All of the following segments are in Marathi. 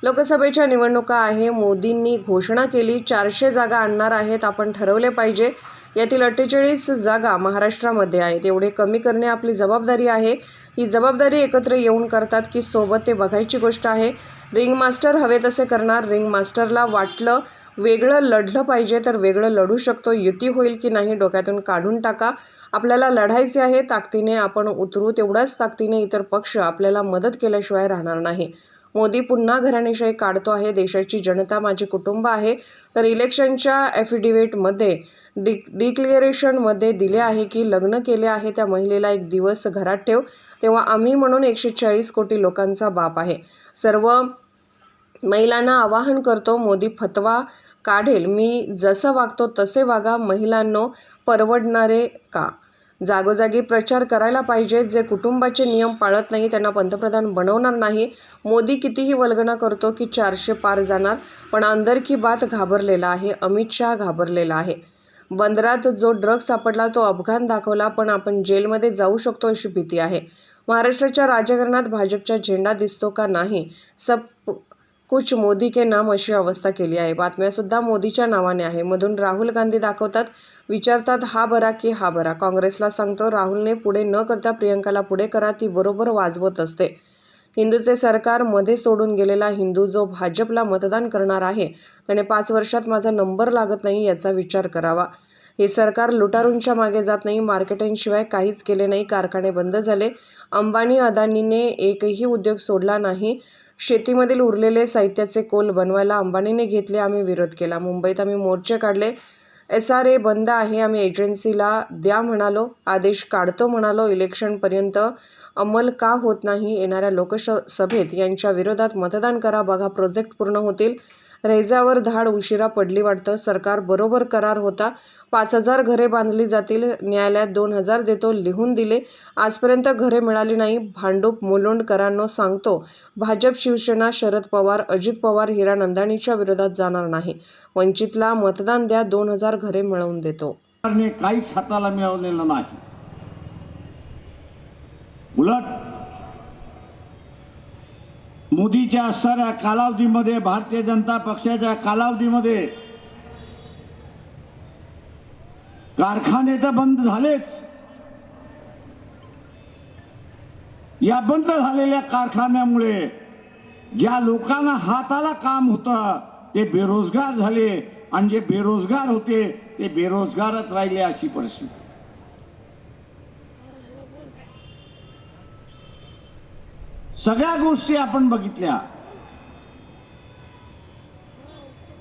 लोकसभेच्या निवडणुका आहे. मोदींनी घोषणा केली 400 जागा आणणार आहेत. आपण ठरवले पाहिजे. यातील 48 जागा महाराष्ट्रामध्ये आहेत. एवढे कमी करणे आपली जबाबदारी आहे. ही जबाबदारी एकत्र येऊन करतात की सोबत ते बघायची गोष्ट आहे. रिंग मास्टर हवे तसे करणार. रिंग मास्टरला वाटलं वेगळं लढलं पाहिजे तर वेगळं लढू शकतो. युती होईल की नाही डोक्यातून काढून टाका. आपल्याला लढायचे आहे. ताकदीने आपण उतरू. तेवढ्याच ताकदीने इतर पक्ष आपल्याला मदत केल्याशिवाय राहणार नाही. मोदी पुन्हा घराणेशाही काढतो आहे. देशाची जनता माझे कुटुंब आहे. तर इलेक्शनच्या ॲफिडेव्हिटमध्ये डिक्लेरेशनमध्ये दिले आहे की लग्न केले आहे त्या महिलेला एक दिवस घरात ठेव. तेव्हा आम्ही म्हणून 140 कोटी लोकांचा बाप आहे. सर्व महिलांना आवाहन करतो. मोदी फतवा काढेल. मी जसं वागतो तसे वागा. महिलांनो परवडणारे का? जागोजागी प्रचार करायला पाहिजे. जे कुटुंबाचे नियम पाळत नाही त्यांना पंतप्रधान बनवणार नाही. मोदी कितीही वल्गना करतो की 400 पार जाणार, पण अंदर की बात घाबरलेला आहे. अमित शहा घाबरलेला आहे. बंदरात जो ड्रग्ज सापडला तो अफगाण दाखवला, पण आपण जेलमध्ये जाऊ शकतो अशी भीती आहे. महाराष्ट्राच्या राजकारणात भाजपचा झेंडा दिसतो का नाही? सब कुछ मोदी के नाम अशी अवस्था केली आहे. बातम्यासुद्धा मोदीच्या नावाने आहे. मधून राहुल गांधी दाखवतात. विचारतात हा बरा की हा बरा. काँग्रेसला सांगतो राहुलने पुढे न करता प्रियंकाला पुढे करा. ती बरोबर वाजवत असते. हिंदूचे सरकार मध्ये सोडून गेलेला हिंदू जो भाजपला मतदान करणार आहे त्याने 5 वर्षात माझा नंबर लागत नाही याचा विचार करावा. हे सरकार लुटारूंच्या मागे जात नाही. मार्केटिंगशिवाय काहीच केले नाही. कारखाने बंद झाले. अंबानी अदानीने एकही उद्योग सोडला नाही. शेतीमधील उरलेले साहित्याचे कोल बनवायला अंबानीने घेतले. आम्ही विरोध केला. मुंबईत आम्ही मोर्चे काढले. SRA बंद आहे. आम्ही एजन्सीला द्या म्हणालो. आदेश काढतो म्हणालो. इलेक्शनपर्यंत अंमल का होत नाही? येणाऱ्या लोकसभेत यांच्या विरोधात मतदान करा. बघा प्रोजेक्ट पूर्ण होतील. रैजावर धाड उशिरा पडली वाटतं. सरकार बरोबर करार होता. 5000 घरे बांधली जातील. न्यायालयात 2000 देतो लिहून दिले. आजपर्यंत घरे मिळाली नाही. भांडूप मुलुंडकरांनो सांगतो भाजप शिवसेना शरद पवार अजित पवार हिरानंदानीच्या विरोधात जाणार नाही. वंचितला मतदान द्या. 2000 घरे मिळवून देतो. काहीच हाताला मिळवलेलं नाही. उलट मोदीच्या असणाऱ्या कालावधीमध्ये भारतीय जनता पक्षाच्या कालावधीमध्ये कारखाने तर बंद झालेच. या बंद झालेल्या कारखान्यामुळे ज्या लोकांना हाताला काम होतं ते बेरोजगार झाले आणि जे बेरोजगार होते ते बेरोजगारच राहिले अशी परिस्थिती. सगळ्या गोष्टी आपण बघितल्या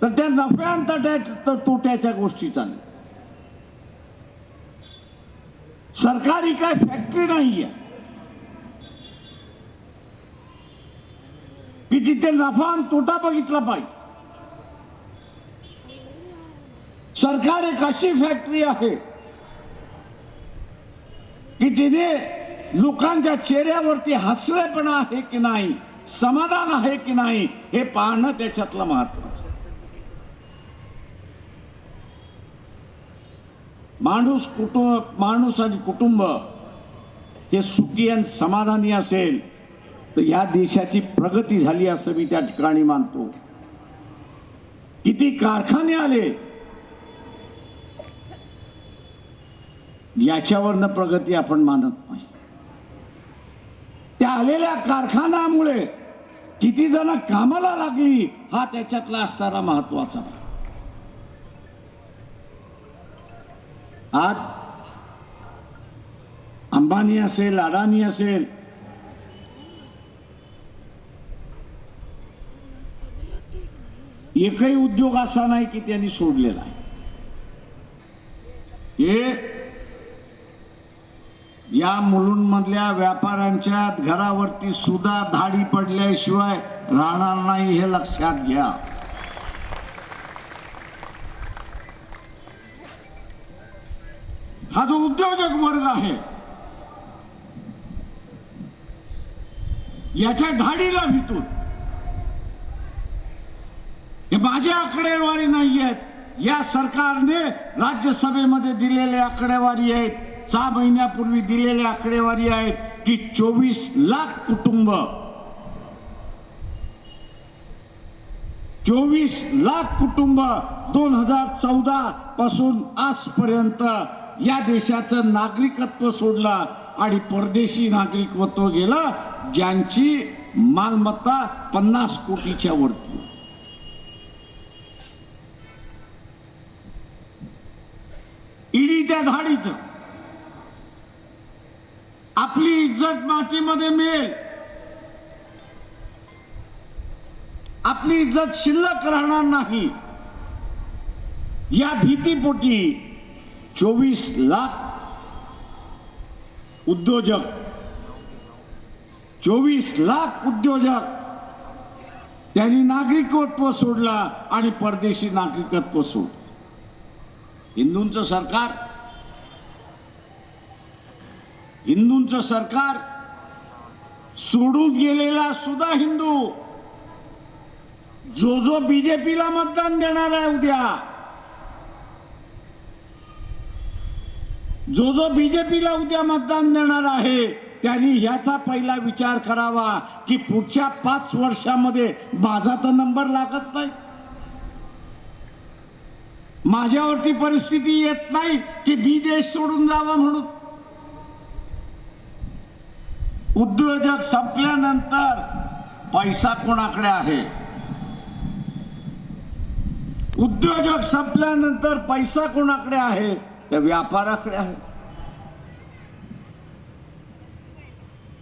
तर त्या नफ्या तोट्याच्या गोष्टी चालल्या. सरकारी काय फॅक्टरी नाहीये की जिथे नफा आणि तोटा बघितला पाहिजे. सरकार एक अशी फॅक्टरी आहे की जिथे लोकांच्या चेहऱ्यावरती हसरेपणा आहे की नाही, समाधान आहे की नाही हे पाहणं त्याच्यातलं महत्वाचं. माणूस आणि कुटुंब हे सुखी आणि समाधानी असेल तर या देशाची प्रगती झाली असं मी त्या ठिकाणी मानतो. किती कारखाने आले याच्यावरनं प्रगती आपण मानत नाही. त्या आलेल्या कारखान्यामुळे किती जण कामाला लागली हा त्याच्यातला असणारा महत्वाचा. आज अंबानी असेल अडाणी असेल एकही उद्योग असा नाही की त्यांनी सोडलेला आहे. हे या मुलुंडमधल्या व्यापाऱ्यांच्या घरावरती सुद्धा धाडी पडल्याशिवाय राहणार नाही हे लक्षात घ्या. हा जो उद्योजक वर्ग आहे याच्या धाडीला भितून हे माझ्या आकडेवारी नाही आहेत. या सरकारने राज्यसभेमध्ये दिलेले आकडेवारी आहेत. 6 महिन्यापूर्वी दिलेली आकडेवारी आहेत की 24 लाख कुटुंब 24 लाख कुटुंब 2014 पासून आजपर्यंत या देशाचं नागरिकत्व सोडलं आणि परदेशी नागरिकत्व गेलं, ज्यांची मालमत्ता 50 कोटीच्या वरती. ईडीच्या धाडीचं आपली इज्जत मातीमध्ये मिळेल, आपली इज्जत शिल्लक राहणार नाही या भीतीपोटी 24 लाख उद्योजक 24 लाख उद्योजक त्यांनी नागरिकत्व सोडला आणि परदेशी नागरिकत्व सोडलं. हिंदूंचं सरकार सोडून गेलेला सुद्धा हिंदू जो बीजेपीला मतदान देणार आहे, उद्या जो बीजेपीला उद्या मतदान देणार आहे, त्यांनी ह्याचा पहिला विचार करावा की पुढच्या 5 वर्षामध्ये माझा तर नंबर लागत नाही, माझ्यावरती परिस्थिती येत नाही की बी देश सोडून जावा म्हणून. उद्योजक संपल्यानंतर पैसा कोणाकडे आहे? उद्योजक संपल्यानंतर पैसा कोणाकडे आहे? तर व्यापाराकडे आहे.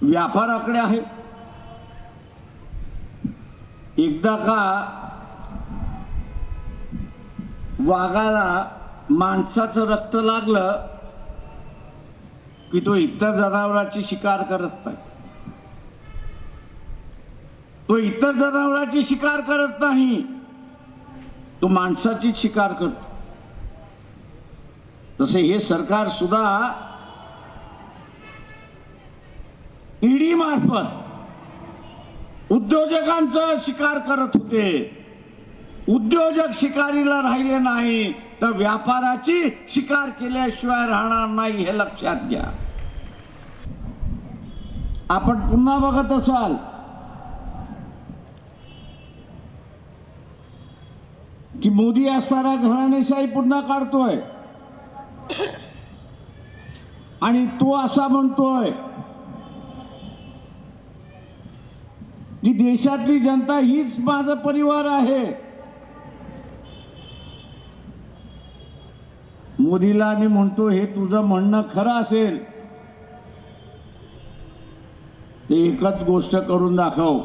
व्यापाराकडे आहे. एकदा का वाघाला माणसाचं रक्त लागलं की तो इतर जनावरांची शिकार करत नाही. तो इतर जनावरांची शिकार करत नाही, तो माणसाची शिकार करतो. तसे हे सरकार सुद्धा ईडी मार्फत उद्योजकांचा शिकार करत होते. उद्योजक शिकारीला राहिले नाही तर व्यापाराची शिकार केल्याशिवाय राहणार नाही, हे लक्षात घ्या. आपण पुन्हा बघत असाल की मोदी असणारा घराणेशाही पुन्हा काढतोय आणि तो असा म्हणतोय की देशातली जनता हीच माझा परिवार आहे. मोदीला मी म्हणतो, हे तुझं म्हणणं खरं असेल ते एकच गोष्ट करून दाखव,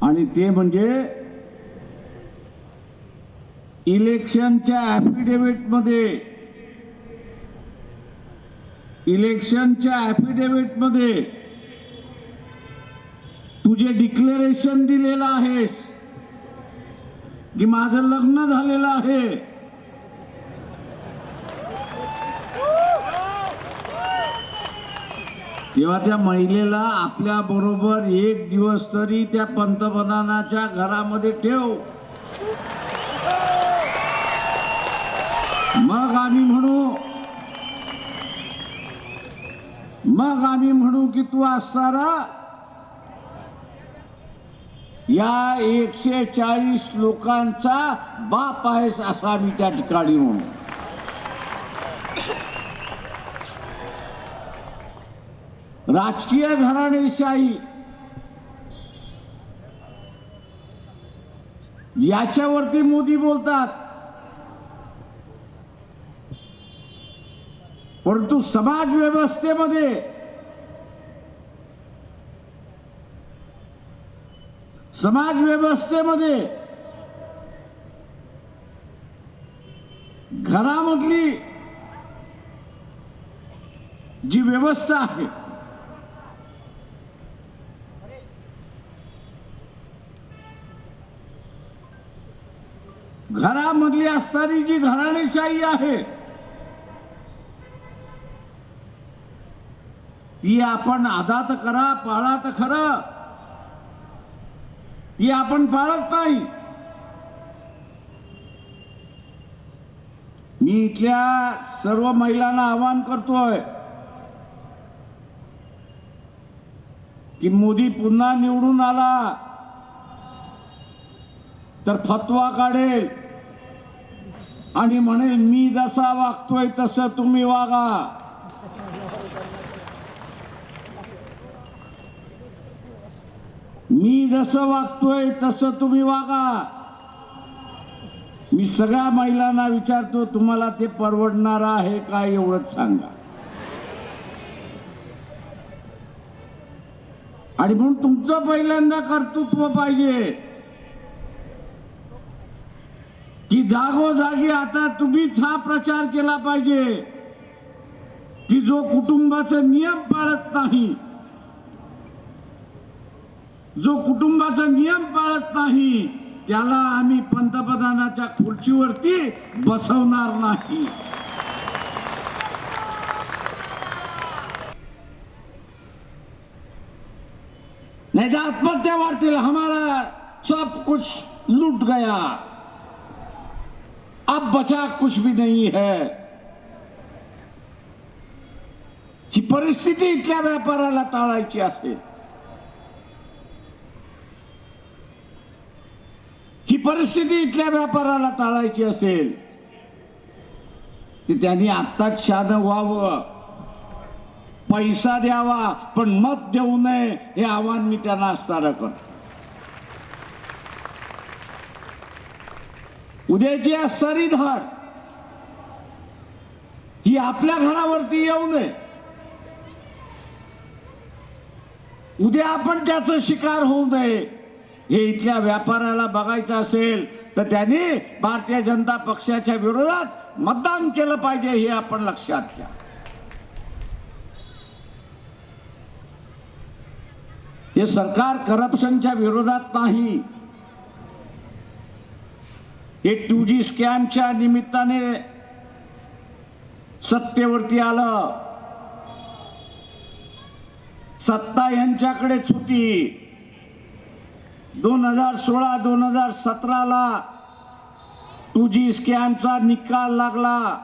आणि ते म्हणजे इलेक्शनच्या ॲफिडेव्हिटमध्ये तुझे डिक्लेरेशन दिलेलं आहेस की माझं लग्न झालेलं आहे, तेव्हा त्या महिलेला आपल्या बरोबर एक दिवस तरी त्या पंतप्रधानाच्या घरामध्ये ठेव. मग आम्ही म्हणू की तू असणारा या 140 लोकांचा बाप आहेस, असा आम्ही त्या ठिकाणी म्हणू. राजकीय घराणेशाही याच्यावरती मोदी बोलतात, परंतु समाज व्यवस्थेमध्ये घरामधली जी व्यवस्था आहे, घरामधली असणारी जी घराणेशाही आहे, ती आपण आदात करा, पाळा तर खरं, ती आपण पाळत नाही. मी इथल्या सर्व महिलांना आवाहन करतोय की मोदी पुन्हा निवडून आला तर फतवा काढेल आणि म्हणेल मी जसा वागतोय तसं तुम्ही वागा. मी जसं वागतोय तसं तुम्ही वागा. मी सगळ्या महिलांना विचारतो, तुम्हाला ते परवडणार आहे का एवढंच सांगा. आणि म्हणून तुमचं पहिल्यांदा कर्तृत्व पाहिजे की जागोजागी आता तुम्हीच हा प्रचार केला पाहिजे की जो कुटुंबाचा नियम पाळत नाही, जो कुटुंबाचा नियम पाळत नाही त्याला आम्ही पंतप्रधानाच्या खुर्चीवरती बसवणार नाही. नहीं तो आत्महत्या वाढतील. हमारा सब कुछ लूट गया, अब बचा कुछ भी नहीं है. ही परिस्थिती इथल्या व्यापाराला टाळायची असेल, ही परिस्थिती इथल्या व्यापाराला टाळायची असेल तर त्यांनी आत्ताच शांत व्हावं, पैसा द्यावा पण मत देऊ नये, हे आव्हान मी त्यांना असताना करतो. उद्याची असणारी धाड ही आपल्या घरावरती येऊ नये. उद्या आपण त्याचं शिकार होऊ नये. हे इथल्या व्यापाऱ्याला बघायचं असेल तर त्यांनी भारतीय जनता पक्षाच्या विरोधात मतदान केलं पाहिजे, हे आपण लक्षात घ्या. हे सरकार करप्शनच्या विरोधात नाही. हे 2G स्कॅमच्या निमित्ताने सत्तेवरती आलं. सत्ता यांच्याकडेच होती. 2016-2017 2G स्कॅमचा निकाल लागला.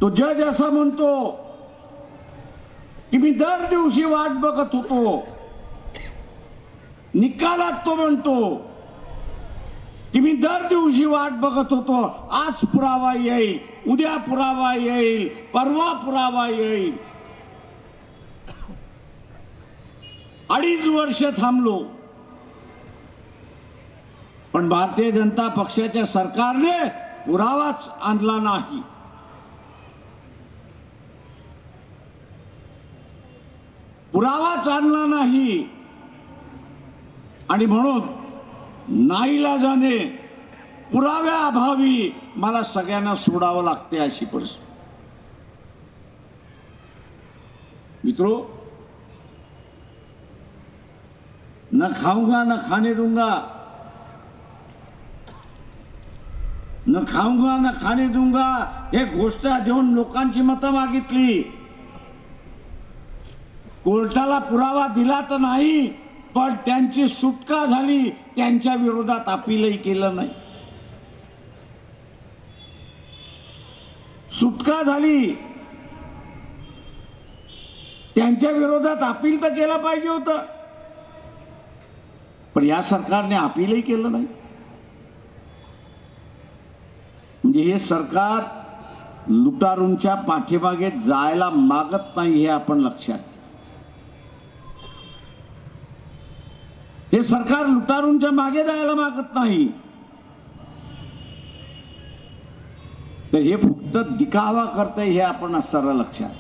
तो जज असं म्हणतो की मी दर दिवशी वाट बघत होतो. निकालात तो म्हणतो की मी दर दिवशी वाट बघत होतो. आज पुरावा येईल, उद्या पुरावा येईल, परवा पुरावा येईल. 2.5 वर्ष थांबलो, पण भारतीय जनता पक्षाच्या सरकारने पुरावाच आणला नाही. पुरावाच आणला नाही आणि म्हणून नाईलाजाने पुराव्याअभावी मला सगळ्यांना सोडावं लागते अशी परिस्थिती. मित्रों, न खाऊंगा न खाने दूंगा, न खाऊंगा न खाने दूंगा हे घोषणा देऊन लोकांची मतं मागितली. कोर्टाला पुरावा दिला तर नाही, पण त्यांची सुटका झाली. त्यांच्या विरोधात अपीलही केलं नाही. सुटका झाली, त्यांच्या विरोधात अपील तर केलं पाहिजे होतं, पण या सरकारने अपीलही केलं नाही. म्हणजे हे सरकार लुटारूंच्या पाठीमागे जायला मागत नाही, हे आपण लक्षात घ्या. हे सरकार लुटारूंच्या मागे जायला मागत नाही, तर हे फक्त दिखावा करतंय, हे आपण असताना लक्षात.